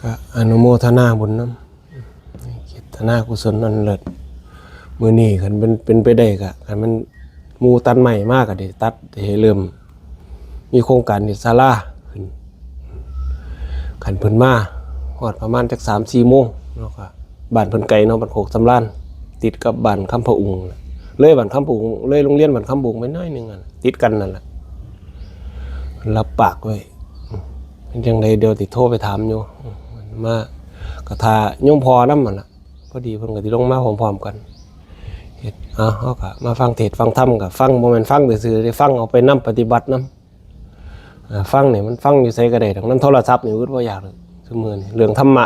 ก็อนุโมทนาบุญนำเจตนากุศลนั่นเลิศมื้อนี้คันเป็นไปได้ก็คันมันหมู่ตัดใหม่มากก็ได้ตัดให้เริ่มมีโครงการศาลาขึ้นคันเพิ่นมาฮอดประมาณจัก 3-4 โมงเนาะก็บ้านเพิ่นไกลเนาะบ้านโคกสำราญติดกับบ้านคำพะอุงเลยบ้านคำพะอุงเลยโรงเรียนบ้านคำพะอุงไปน้อยนึงติดกันนั่นแหละรับปากไว้เป็นจังไดเดี๋ยวสิโทรไปถามอยู่มาก็ท่าโยมพ่อนำนั่นล่ะพอดีเพิ่นก็สิลงมาพร้อมๆกันเฮ็ดเฮาก็มาฟังเทศน์ฟังธรรมก็ฟังบ่แม่นฟังซื่อๆได้ฟังเอาไปนำปฏิบัตินำฟังนี่มันฟังอยู่ไสก็ได้ทั้งนั้นโทรศัพท์นี่อึดบ่อยากเลยซุมื้อนี้เรื่องธรรมะ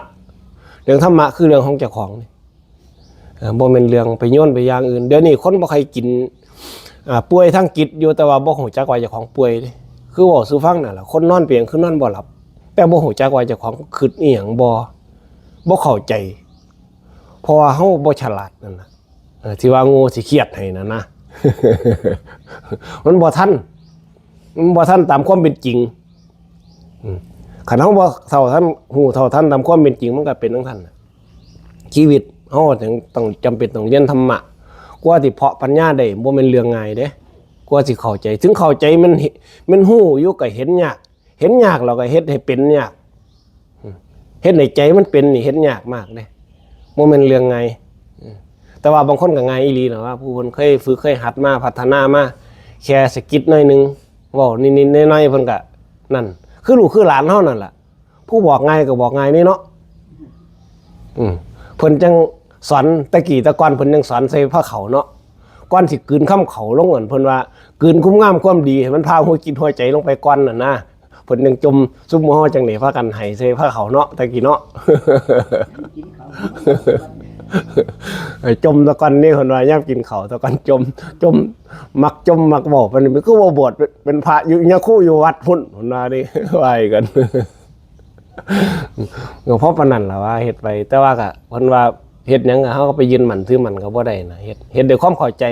คือเรื่องของเจ้าของนี่บ่แม่นเรื่องไปโยนไปอย่างอื่นเดี๋ยวนี้คนบ่ใครกินป่วยทางจิตอยู่แต่ว่าบ่ฮู้จักว่าเจ้าของป่วยเด้คือเว้าสู่ฟังนั่นล่ะคนนอนเปียงคือนอนบ่หลับแต่บ่ฮู้จักว่าเจ้าของคิดอีหยังบ่เข้าใจเพราะว่าเฮาบ่ฉลาดนั่นน่ะที่ว่าโง่สิเครียดให้นั่นนะ มันบ่ทันตามความเป็นจริงคันเฮาบ่เท่าทันฮู้เท่าทันตามความเป็นจริงมันก็เป็นจังซั่นน่ะชีวิตเฮาต้องจำเป็นต้องเรียนธรรมะกว่าสิเพาะปัญญาได้บ่แม่นเรื่องง่ายเด้กว่าสิเข้าใจถึงเข้าใจมันฮู้อยู่ก็เห็นยากแล้วก็เฮ็ดให้เป็นยากเฮ็ดให้ใจมันเป็นนี่เฮ็ดยากมากเด้บ่แม่นเรื่องง่ายแต่ว่าบางคนก็ง่ายอีหลีนะว่าผู้เพิ่นเคยฝึกเคยหัดมาพัฒนามาแค่สกิดหน่อยนึงเว้านิดๆหน่อยๆเพิ่นก็นั่นคือลูกคือหลานเฮานั่นล่ะผู้บอกง่ายก็บอกง่ายนี่เนาะเพิ่นจังสอนตะกี้ตะก่อนเพิ่นยังสอนใส่ผ้าเขาเนาะก่อนสิกลืนคำเขาลงเพิ่นว่ากลืนคุ้มงามความดีให้มันพาหัวจิตหัวใจลงไปก่อนน่ะนะเพิ่นยังจมซุ่มเฮาจังได๋พากันให้ใส่ผ้าเขาเนาะตะกี้เนาะ จมตะก่อนนี่เพิ่นว่ายามกินข้าวตะก่อนจมมักบอกเพิ่นคือว่าบวชเป็นพระอยู่ยะคู่อยู่วัดพุ่นเพิ่นว่านี่ว่ากัน ก็เพราะปานนั้นล่ะว่าเฮ็ดไปแต่ว่าก็เพิ่นว่าเฮ็ดหยังก็เฮาก็ไปยืนหมั่นถือมันก็บ่ได้นะเฮ็ดด้วยความเข้าใจ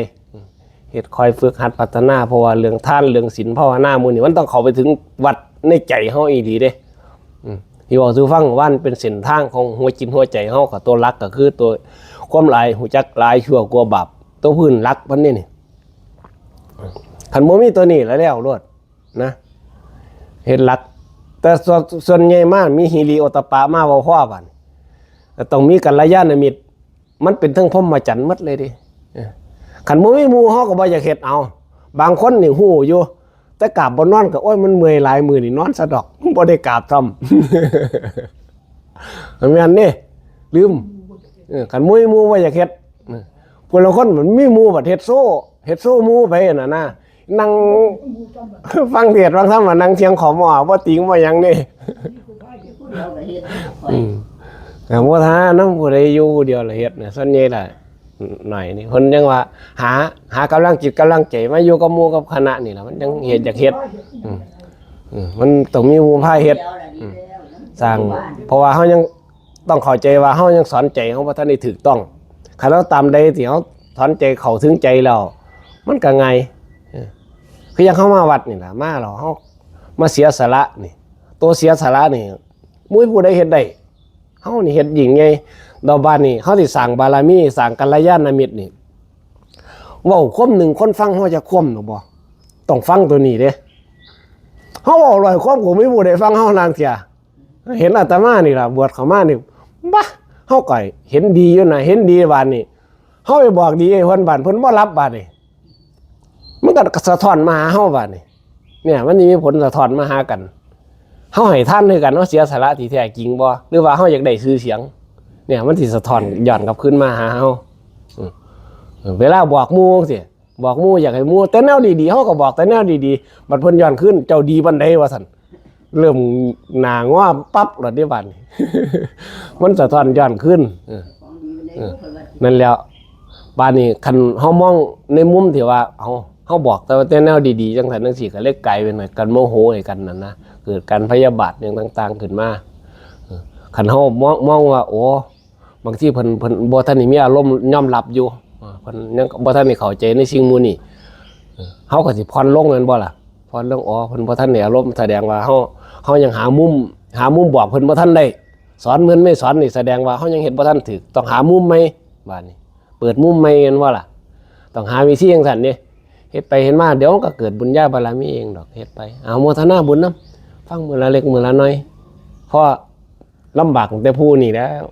เฮ็ดคอยฝึกหัดพัฒนาเพราะว่าเรื่องทานเรื่องศีลภาวนาหมู่นี่มันต้องเข้าไปถึงวัดในใจเฮาอีหลีเด้ที่ว่าสู่ฟังว่าเป็นเส้นทางของหัวจิตหัวใจเฮาก็ตัวหลักก็คือตัวความหลายหูจักหลายชั่วกลัวบาปตัวพื้นหลักมันนี่คันบ่มีตัวนี้แล้วรอดนะเฮ็ดหลักแต่ส่วนใหญ่มากมีหิริโอตปะมาเว้าพ้อบัดต้องมีกัลยาณมิตรมันเป็นทั้งพรหมจรรย์หมดเลยดิคันบ่มีหมู่เฮาก็บ่อยากเฮ็ดเอาบางคนนี่ฮู้อยู่แต่กราบบ่นอนก็โอ้ยมันเมื่อยหลายมื้อนี่นอนซะดอกบ่ได้กราบซ้ำแม่นนี่ลืมคันบ่มีหมู่บ่อยากเฮ็ดคนละคนมันมีหมู่บัดเฮ็ดโซ่หมู่ไปน่ะนะนั่งฟังเทศน์ฟังธรรมนั่งเถียงขอหม้อบ่ติงบ่หยังนี่แต่ว่าถ้านำผู้ใดอยู่ผู้เดียวละเฮ็ดน่ะส่วนใหญ่ล่ะหน่อยนี่เพิ่นจังว่าหากำลังจิตกำลังใจมาอยู่กับหมู่กับคณะนี่ล่ะมันจังเฮ็ดอยากเฮ็ดมันต้องมีหมู่พาเฮ็ดสร้างเพราะว่าเฮายังต้องเข้าใจว่าเฮายังสอนใจเฮาบ่ทันได้ถูกต้องคันเราตามใดที่เฮาสอนใจเข้าถึงใจแล้วมันก็ง่ายคือยังเข้ามาวัดนี่ล่ะมาแล้วเฮามาเสียสละนี่ตัวเสียสละนี่มุ้ยผู้ใดเฮ็ดได้เฮานี่เฮ็ดหญิงไงดอกบ้านนี่เฮาสิสร้างบารมีสร้างกัลยาณมิตรนี่เว้าคมหนึ่งคนฟังเฮาจะคมหรือบ่ต้องฟังตัวนี้เด้เฮาเว้าร้อยคมก็มีผู้ใดฟังเฮานางเที่ยเห็นอาตมานี่ล่ะบวชเข้ามานี่บ้าเฮาก็เห็นดีอยู่นะเห็นดีบาดนี้เฮาไปบอกดีให้เพิ่นบาดเพิ่นบ่รับบาดนี่มันก็สะท้อนมาหาเฮาบาดนี่เนี่ยมันมีผลสะท้อนมาหากันเฮาให้ท่านด้วยกันว่าเสียสละที่แท้จริงบ่หรือว่าเฮาอยากได้ชื่อเสียงเนี่ยมันสิสะท้อนย้อนกลับขึ้นมาหาเฮาเวลาบอกหมู่สิบอกหมู่อยากให้หมู่แต่แนวดีๆเฮาก็บอกแต่แนวดีๆบัดเพิ่นย้อนขึ้นเจ้าดีปานใดว่าซั่นเริ่มหน้างอปั๊บแล้วนี่บัดนี้ มันสะท้อนย้อนขึ้นนั่นแล้วบัดนี้คันเฮามองในมุมที่ว่าเฮาบอกแต่แนวดีๆจังซั่นจังซี่ก็เลยกลายเป็นกันโมโหให้กันนั่นนะเกิดการพยาบาทอย่างต่างๆขึ้นมาคันเฮามองว่าโอ้บางทีเพิ่นบ่ทันได้มีอารมณ์ยอมรับอยู่เพิ่นยังบ่ทันได้เข้าใจในสิ่งหมู่นี้เฮาก็สิผ่อนลงแม่นบ่ล่ะผ่อนลงอ๋อเพิ่นบ่ทันได้อารมณ์แสดงว่าเฮายังหามุม หามุมบอกเพิ่นบ่ทันได้สอนเพิ่นไม่สอนนี่แสดงว่าเฮายังเฮ็ดบ่ทันถูกต้องหามุมใหม่บาดนี้เปิดมุมใหม่กันว่าล่ะต้องหาวิธีจังซั่นนี่เฮ็ดไปเฮ็ดมาเดี๋ยวก็เกิดบุญญาบารมีเองดอกเฮ็ดไปเอาโมทนาบุญนํฟังมื้อละเล็กมื้อละน้อยเพราะลำบากตั้งแต่ผู้นี่แล้ว